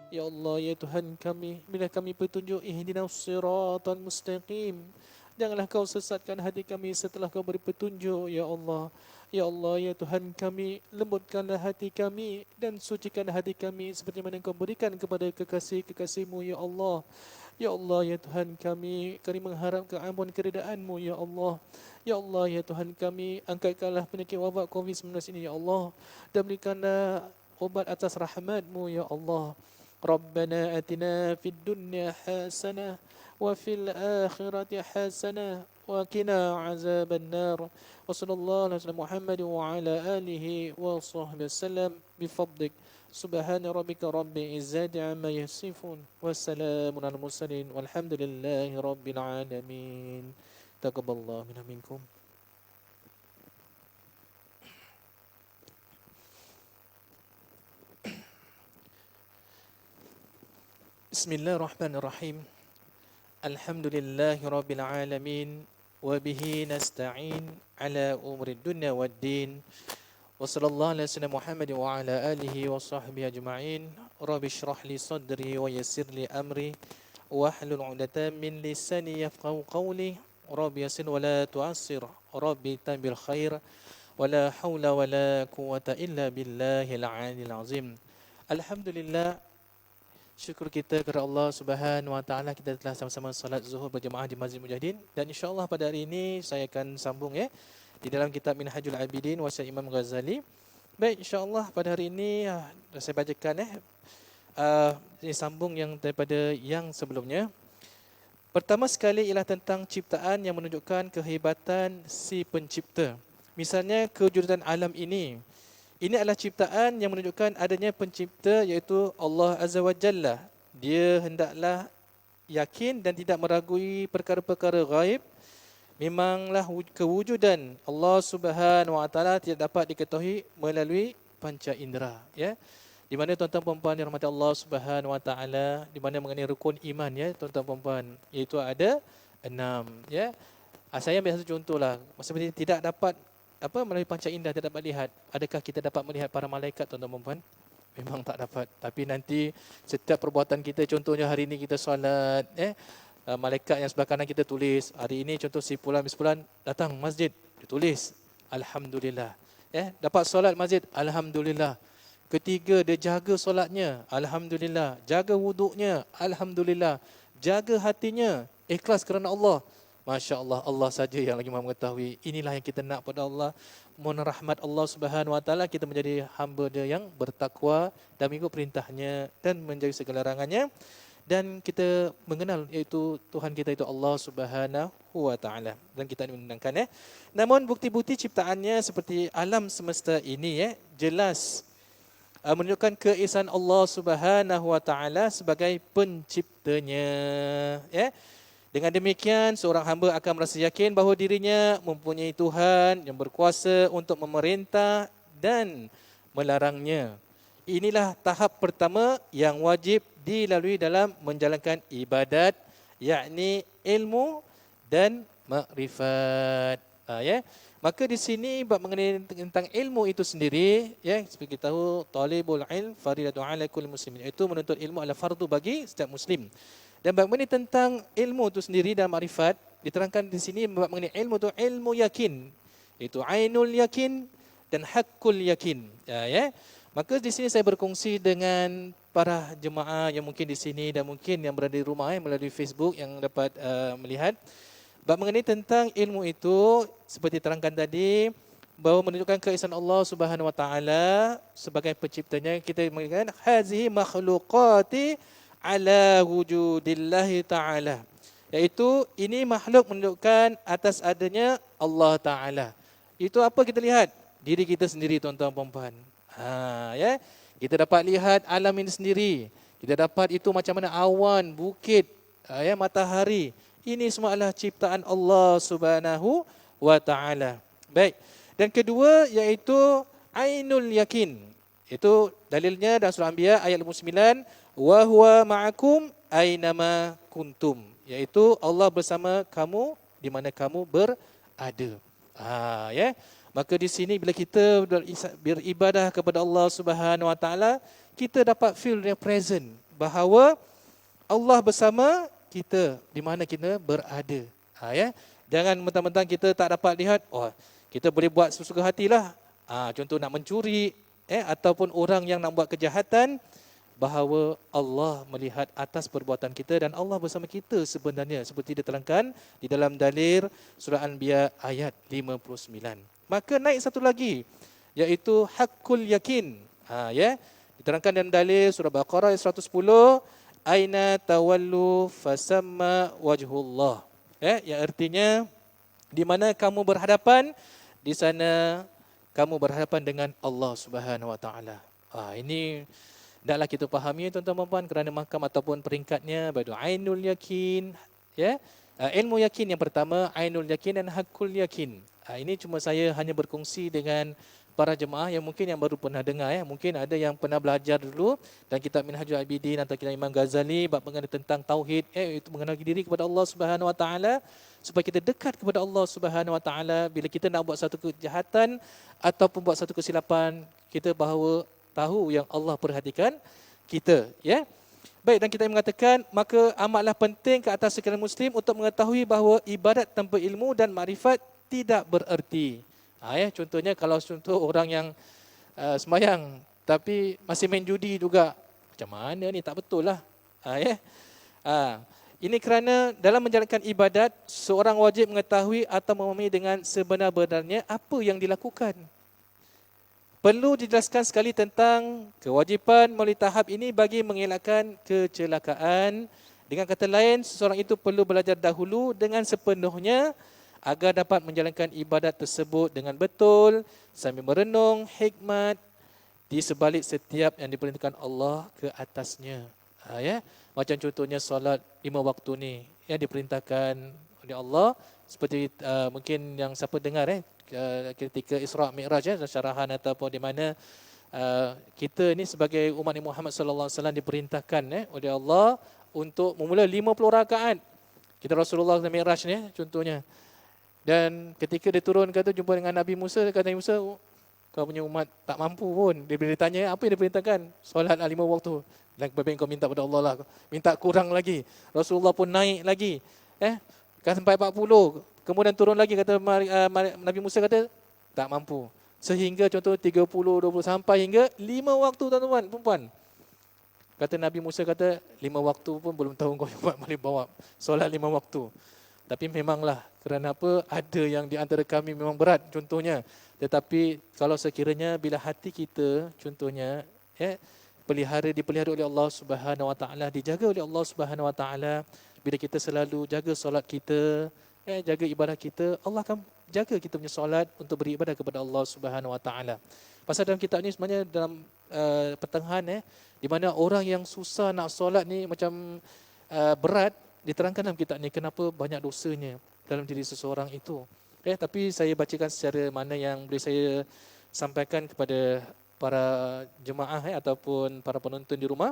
Ya Allah, ya Tuhan kami, bila kami petunjuk ihdinas siratal mustaqim, janganlah kau sesatkan hati kami setelah kau beri petunjuk, ya Allah. Ya Allah, ya Tuhan kami, lembutkanlah hati kami dan sucikan hati kami seperti mana kau berikan kepada kekasih-kekasihmu, ya Allah. Ya Allah, ya Tuhan kami mengharap keampun keridaan-Mu, ya Allah. Ya Allah, ya Tuhan kami, angkatkanlah penyakit wabak COVID-19 ini, ya Allah. Dan berikanlah obat atas rahmat-Mu, ya Allah. ربنا آتنا في الدنيا حسنة وفي الآخرة حسنة وقنا عذاب النار وصلى الله على محمد وعلى آله وصحبه وسلم بفضلك سبحان ربك رب العزة عما يصفون والسلام على المرسلين والحمد لله رب العالمين تقبل الله منا منكم. بسم الله الرحمن الرحيم الحمد لله رب العالمين وبه نستعين على أمور الدنيا والدين وصلى الله على سيدنا محمد وعلى آله وصحبه أجمعين رب اشرح لي صدري ويسر لي أمري واحلل عقدة من لساني يفقهوا قولي رب يسر ولا تعسر رب تم بالخير ولا حول ولا قوة إلا بالله العلي العظيم. Alhamdulillah, syukur kita kepada Allah Subhanahu Wa Taala, kita telah sama-sama salat zuhur berjemaah di Masjid Mujahidin, dan insya-Allah pada hari ini saya akan sambung di dalam kitab Minhajul Abidin wasiat Imam Ghazali. Baik, insya-Allah pada hari ini saya bacakan ini sambung yang daripada yang sebelumnya. Pertama sekali ialah tentang ciptaan yang menunjukkan kehebatan si pencipta. Misalnya kewujudan alam ini. Ini adalah ciptaan yang menunjukkan adanya pencipta, iaitu Allah Azza wa Jalla. Dia hendaklah yakin dan tidak meragui perkara-perkara gaib. Memanglah kewujudan Allah Subhanahu wa Taala tidak dapat diketahui melalui panca indera, ya. Di mana tuan-tuan puan-puan dirahmati Allah Subhanahu wa Taala, di mana mengenai rukun iman, ya, tuan-tuan puan-puan, iaitu ada 6, ya. Saya ambil satu contohlah. Maksudnya tidak dapat melalui panca indera tidak dapat lihat. Adakah kita dapat melihat para malaikat, tuan-tuan puan-puan? Memang tak dapat. Tapi nanti setiap perbuatan kita, contohnya hari ini kita solat, malaikat yang sebelah kanan kita tulis. Hari ini contoh si fulan datang masjid, ditulis alhamdulillah. Dapat solat masjid, alhamdulillah. Ketiga, dia jaga solatnya, alhamdulillah. Jaga wuduknya, alhamdulillah. Jaga hatinya, ikhlas kerana Allah. Masya Allah, Allah saja yang lagi maha mengetahui. Inilah yang kita nak pada Allah. Mohon rahmat Allah Subhanahu Wa Taala, kita menjadi hamba Dia yang bertakwa dan mengikut perintahnya dan menjauhi segala larangannya. Dan kita mengenal iaitu Tuhan kita itu Allah Subhanahu Wa Taala. Dan kita menenangkan. Namun bukti-bukti ciptaannya seperti alam semesta ini jelas menunjukkan keesaan Allah Subhanahu Wa Taala sebagai penciptanya. Dengan demikian, seorang hamba akan merasa yakin bahawa dirinya mempunyai Tuhan yang berkuasa untuk memerintah dan melarangnya. Inilah tahap pertama yang wajib dilalui dalam menjalankan ibadat, yakni ilmu dan makrifat. Maka di sini bab mengenai tentang ilmu itu sendiri, seperti kita tahu, talibul ilm fardhu 'ala kulli muslimin, itu menuntut ilmu adalah fardu bagi setiap muslim. Dan bab mengenai tentang ilmu itu sendiri dan makrifat diterangkan di sini. Bab mengenai ilmu itu ilmu yakin, itu ainul yakin dan hakul yakin. Maka di sini saya berkongsi dengan para jemaah yang mungkin di sini dan mungkin yang berada di rumah melalui Facebook yang dapat melihat. Bab mengenai tentang ilmu itu seperti terangkan tadi, bahawa menunjukkan keesaan Allah Subhanahu Wa Taala sebagai penciptanya. Kita mengatakan hazihi makhluqati ala wujudillahi ta'ala, iaitu ini makhluk menunjukkan atas adanya Allah Ta'ala. Itu apa kita lihat? Diri kita sendiri, tuan-tuan puan-puan. Kita dapat lihat alam ini sendiri. Kita dapat itu macam mana awan, bukit, matahari. Ini semua adalah ciptaan Allah Subhanahu Wa Ta'ala. Baik. Dan kedua iaitu ainul yakin. Itu dalilnya dalam surah Anbiya ayat 59, wa huwa ma'akum ainama kuntum, iaitu Allah bersama kamu di mana kamu berada. Maka di sini bila kita beribadah kepada Allah Subhanahu Wa Taala, kita dapat feel dia present bahawa Allah bersama kita di mana kita berada. Ya. Jangan mentang-mentang kita tak dapat lihat, kita boleh buat sesuka hatilah. Contoh nak mencuri, ataupun orang yang nak buat kejahatan, bahawa Allah melihat atas perbuatan kita dan Allah bersama kita sebenarnya, seperti diterangkan di dalam dalil surah Al-Anbiya ayat 59. Maka naik satu lagi, iaitu hakul yakin. Ya, diterangkan dalam dalil surah Baqarah ayat 110, aina tawallu fasamma wajhullah. Yang artinya di mana kamu berhadapan, di sana kamu berhadapan dengan Allah Subhanahu Wa Taala. Ini hendaklah kita fahami tuan-tuan dan puan, kerana makam ataupun peringkatnya bagi ainul yakin, ilmu yakin yang pertama, ainul yakin dan hakul yakin. Ini cuma saya hanya berkongsi dengan para jemaah yang mungkin yang baru pernah dengar, mungkin ada yang pernah belajar dulu dan kitab Minhajul Abidin atau kitab Imam Ghazali bab mengenai tentang tauhid, itu mengenal diri kepada Allah Subhanahu Wa Taala, supaya kita dekat kepada Allah Subhanahu Wa Taala. Bila kita nak buat satu kejahatan ataupun buat satu kesilapan, kita bahawa tahu yang Allah perhatikan kita, Baik, dan kita mengatakan maka amatlah penting ke atas sekalian muslim untuk mengetahui bahawa ibadat tanpa ilmu dan makrifat tidak bererti. Contohnya kalau orang yang sembahyang tapi masih main judi juga, macam mana ni, tak betul lah. Ini kerana dalam menjalankan ibadat, seorang wajib mengetahui atau memahami dengan sebenar-benarnya apa yang dilakukan. Perlu dijelaskan sekali tentang kewajipan melalui tahap ini bagi mengelakkan kecelakaan. Dengan kata lain, seseorang itu perlu belajar dahulu dengan sepenuhnya agar dapat menjalankan ibadat tersebut dengan betul sambil merenung hikmat di sebalik setiap yang diperintahkan Allah ke atasnya. Macam contohnya solat 5 waktu ni yang diperintahkan oleh Allah, seperti mungkin yang siapa dengar ketika Isra' Mi'raj, syarahan ataupun di mana kita ni sebagai umat Nabi Muhammad sallallahu alaihi wasallam diperintahkan oleh Allah untuk memula 50 rakaat. Kita Rasulullah Mi'raj ni contohnya. Dan ketika dia turun kata jumpa dengan Nabi Musa, kata Nabi Musa, kau punya umat tak mampu pun. Dia bila ditanya apa yang diperintahkan? Solat 5 waktu. Dan lebih baik kau minta pada Allah lah. Minta kurang lagi. Rasulullah pun naik lagi. Sampai 40. Kemudian turun lagi, kata Nabi Musa kata tak mampu. Sehingga contoh 30, 20 sampai hingga 5 waktu tuan-tuan, perempuan. Kata Nabi Musa kata 5 waktu pun belum tahu kau boleh bawa solat 5 waktu. Tapi memanglah kerana apa, ada yang di antara kami memang berat contohnya. Tetapi kalau sekiranya bila hati kita contohnya dipelihara oleh Allah Subhanahu Wa Taala, dijaga oleh Allah Subhanahu Wa Taala, bila kita selalu jaga solat kita, jaga ibadah kita, Allah akan jaga kita punya solat untuk beribadah kepada Allah Subhanahu Wa Taala. Pasal dalam kitab ni sebenarnya dalam pertengahan di mana orang yang susah nak solat ni macam berat, diterangkan dalam kitab ni kenapa banyak dosanya dalam diri seseorang itu. Tapi saya bacakan secara mana yang boleh saya sampaikan kepada para jemaah ataupun para penonton di rumah.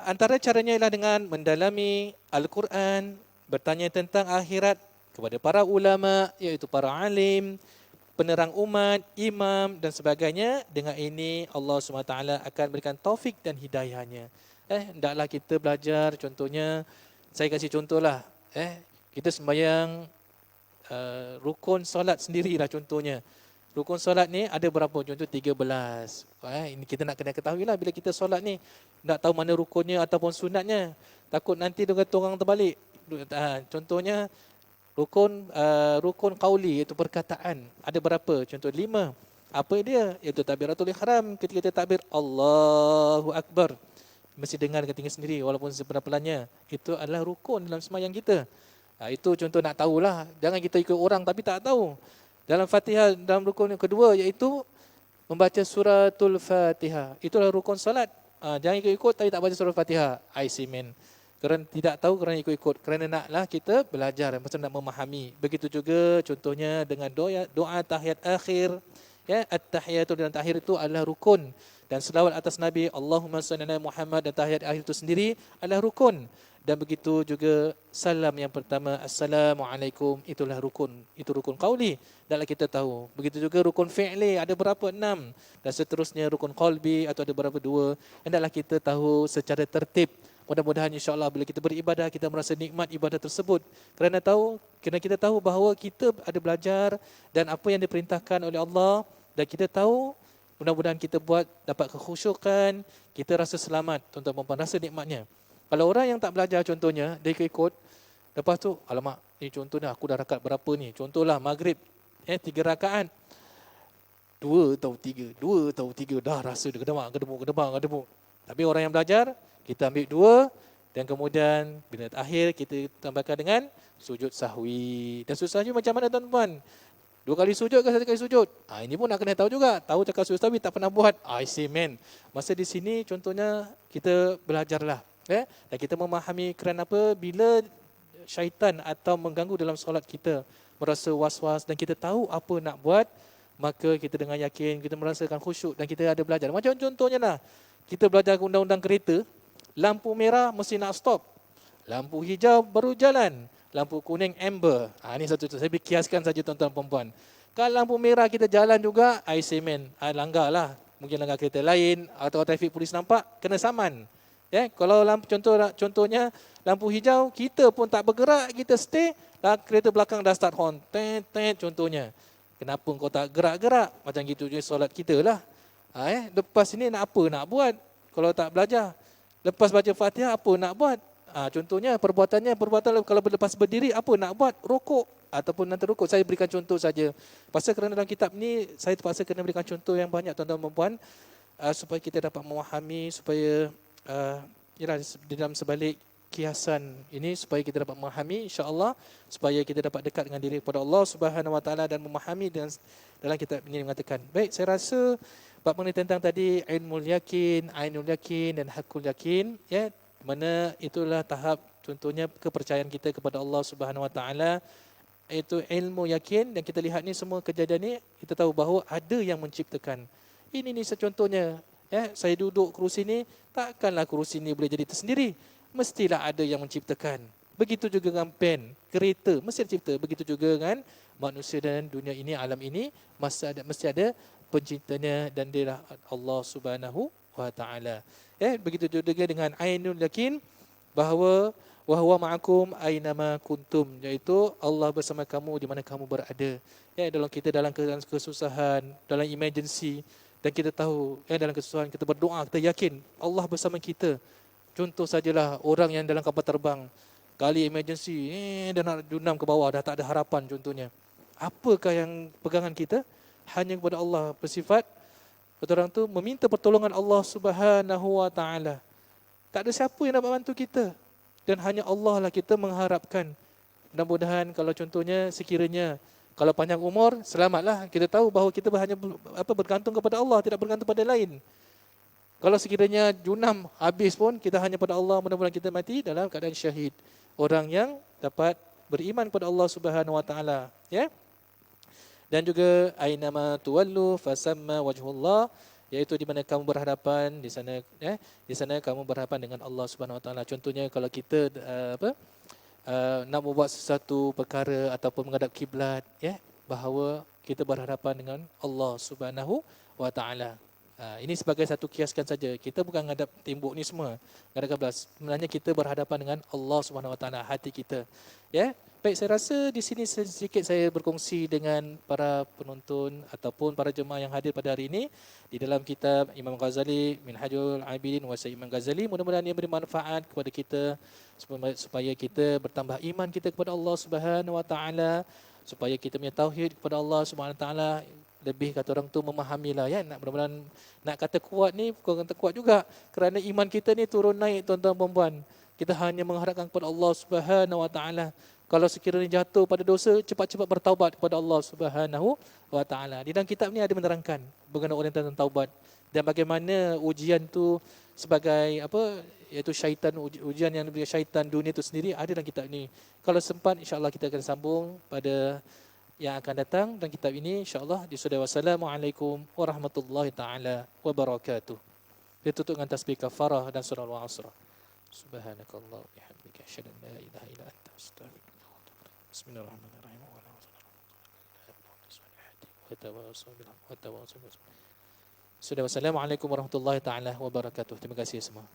Antara caranya ialah dengan mendalami Al-Quran, bertanya tentang akhirat kepada para ulama, iaitu para alim, penerang umat, imam dan sebagainya. Dengan ini Allah SWT akan berikan taufik dan hidayahnya. Hendaklah kita belajar, contohnya saya kasih contohlah, kita sembahyang rukun solat sendirilah contohnya. Rukun solat ni ada berapa? Contoh 13. Ini kita nak kena ketahui lah bila kita solat ni, nak tahu mana rukunnya ataupun sunatnya. Takut nanti dia kata orang terbalik. Contohnya rukun qauli, iaitu perkataan. Ada berapa? Contoh 5. Apa dia? Iaitu takbiratul ihram. Ketika kita takbir Allahu Akbar, mesti dengar dengan telinga sendiri walaupun sepelan-pelannya. Itu adalah rukun dalam sembahyang kita. Itu contoh nak tahulah. Jangan kita ikut orang tapi tak tahu. Dalam Fatihah, dalam rukun yang kedua iaitu membaca suratul Fatihah. Itulah rukun salat. Jangan ikut-ikut tapi tak baca surah Fatihah. I see man. Kerana tidak tahu, kerana ikut-ikut. Kerana naklah kita belajar, macam nak memahami. Begitu juga contohnya dengan doa tahiyat akhir. At-tahiyatul dan takhir itu adalah rukun. Dan selawat atas Nabi, Allahumma salli ala Muhammad, dan tahiyat akhir itu sendiri adalah rukun. Dan begitu juga salam yang pertama, Assalamualaikum, itulah rukun. Itu rukun qauli, hendaklah kita tahu. Begitu juga rukun fi'li, ada berapa? 6. Dan seterusnya rukun qalbi, atau ada berapa? 2. Hendaklah kita tahu secara tertib. Mudah-mudahan insya-Allah bila kita beribadah, kita merasa nikmat ibadah tersebut. Kerana kita tahu bahawa kita ada belajar dan apa yang diperintahkan oleh Allah, dan kita tahu, mudah-mudahan kita buat dapat kekhusyukan, kita rasa selamat, tuan-tuan dan puan, rasa nikmatnya. Kalau orang yang tak belajar contohnya, dia ikut, lepas tu, alamak, ni contohnya aku dah rakaat berapa ni? Contohlah maghrib, 3 rakaat. 2 atau 3, dah rasa dia gedebak. Tapi orang yang belajar, kita ambil 2, dan kemudian bila akhir kita tambahkan dengan sujud sahwi. Dan sujud sahwi macam mana tuan-tuan? 2 kali sujud ke 1 kali sujud? Ini pun nak kena tahu juga. Tahu cakap sujud sahwi tak pernah buat. I see man. Masa di sini contohnya kita belajarlah. Dan kita memahami kerana apa? Bila syaitan atau mengganggu dalam solat kita, merasa was-was dan kita tahu apa nak buat, maka kita dengan yakin, kita merasakan khusyuk dan kita ada belajar. Macam contohnya lah, kita belajar undang-undang kereta, lampu merah mesti nak stop. Lampu hijau baru jalan. Lampu kuning amber. Ini satu saya kiaskan saja tuan-tuan perempuan. Kalau lampu merah kita jalan juga, I say man, langgar lah. Mungkin langgar kereta lain atau trafik polis nampak, kena saman. Kalau contohnya lampu hijau, kita pun tak bergerak, kita stay, kereta belakang dah start horn. Tet contohnya. Kenapa kau tak gerak-gerak? Macam gitu je solat kita lah. Lepas ini nak apa nak buat kalau tak belajar? Lepas baca Fatihah apa nak buat? Contohnya perbuatan kalau lepas berdiri apa nak buat? Rokok ataupun nanti rokok. Saya berikan contoh saja. Pasal kerana dalam kitab ni saya terpaksa kena berikan contoh yang banyak tuan-tuan dan puan, supaya kita dapat memahami, supaya di dalam sebalik kiasan ini, supaya kita dapat memahami insya-Allah, supaya kita dapat dekat dengan diri kepada Allah Subhanahu Wa Taala dan memahami dalam kitab ini mengatakan. Baik, saya rasa bab mengenai tentang tadi ilmul yakin, ainul yakin dan hakul yakin, mana itulah tahap contohnya kepercayaan kita kepada Allah Subhanahu Wa Taala, iaitu ilmu yakin. Dan kita lihat ni semua kejadian ni, kita tahu bahawa ada yang menciptakan. Ini secontohnya, saya duduk kerusi ni, takkanlah kerusi ni boleh jadi tersendiri. Mestilah ada yang menciptakan. Begitu juga dengan pen, kereta, mesti cipta. Begitu juga dengan manusia dan dunia ini, alam ini, mesti ada penciptanya, dan dia Allah Subhanahu Wa Taala. Begitu juga dengan ainul yakin, bahawa wahwa ma'akum aynama kuntum, iaitu Allah bersama kamu di mana kamu berada. Dalam kesusahan, dalam emergency, dan kita tahu dalam kesusahan kita berdoa, kita yakin Allah bersama kita. Contoh sajalah orang yang dalam kapal terbang, kali emergency dah nak dunam ke bawah, dah tak ada harapan contohnya. Apakah yang pegangan kita? Hanya kepada Allah, bersifat kata orang tu meminta pertolongan Allah Subhanahu Wa Taala. Tak ada siapa yang dapat bantu kita, dan hanya Allah lah kita mengharapkan. Mudah-mudahan kalau contohnya sekiranya kalau panjang umur, selamatlah. Kita tahu bahawa kita hanya bergantung kepada Allah, tidak bergantung pada lain. Kalau sekiranya junam habis pun, kita hanya pada Allah. Mudah-mudahan kita mati dalam keadaan syahid. Orang yang dapat beriman kepada Allah Subhanahu Wa Taala. Dan juga ainama tuwallu fasamma wajhullah, iaitu di mana kamu berhadapan, di sana kamu berhadapan dengan Allah Subhanahu Wa Taala. Contohnya kalau kita nak membuat sesuatu perkara ataupun menghadap kiblat, bahawa kita berhadapan dengan Allah Subhanahu Wa Taala. Ini sebagai satu kiaskan saja. Kita bukan menghadap tembok ni semua, menghadap kiblat. Sebenarnya kita berhadapan dengan Allah Subhanahu Wa Taala, hati kita. Baik, saya rasa di sini sedikit saya berkongsi dengan para penonton ataupun para jemaah yang hadir pada hari ini di dalam kitab Imam Ghazali, Minhajul Abidin wa Imam Ghazali. Mudah-mudahan ia beri manfaat kepada kita supaya kita bertambah iman kita kepada Allah Subhanahu Wa Taala, supaya kita punya tauhid kepada Allah Subhanahu Wa Taala lebih, kata orang tu, memahamilah. Mudah-mudahan nak kata kuat ni bukan kata kuat juga, kerana iman kita ni turun naik tuan-tuan perempuan. Kita hanya mengharapkan kepada Allah Subhanahu Wa Taala. Kalau sekiranya jatuh pada dosa, cepat-cepat bertaubat kepada Allah Subhanahu Wa Taala. Di dalam kitab ni ada menerangkan bagaimana orang tentang taubat dan bagaimana ujian tu sebagai iaitu syaitan, ujian yang diberikan syaitan dunia itu sendiri ada dalam kitab ni. Kalau sempat, insya-Allah kita akan sambung pada yang akan datang dan kitab ini insya-Allah disudahi. Wassalamualaikum warahmatullahi taala wabarakatuh. Ditutup dengan tasbih kafarah dan surah Al-Asr. Subhanakallah wa bihamdika asyhadu an la ilaha illa anta astaghfiruka wa atubu ilaik. Bismillahirrahmanirrahim. Sudah. Wassalamualaikum warahmatullahi taala wabarakatuh. Terima kasih semua.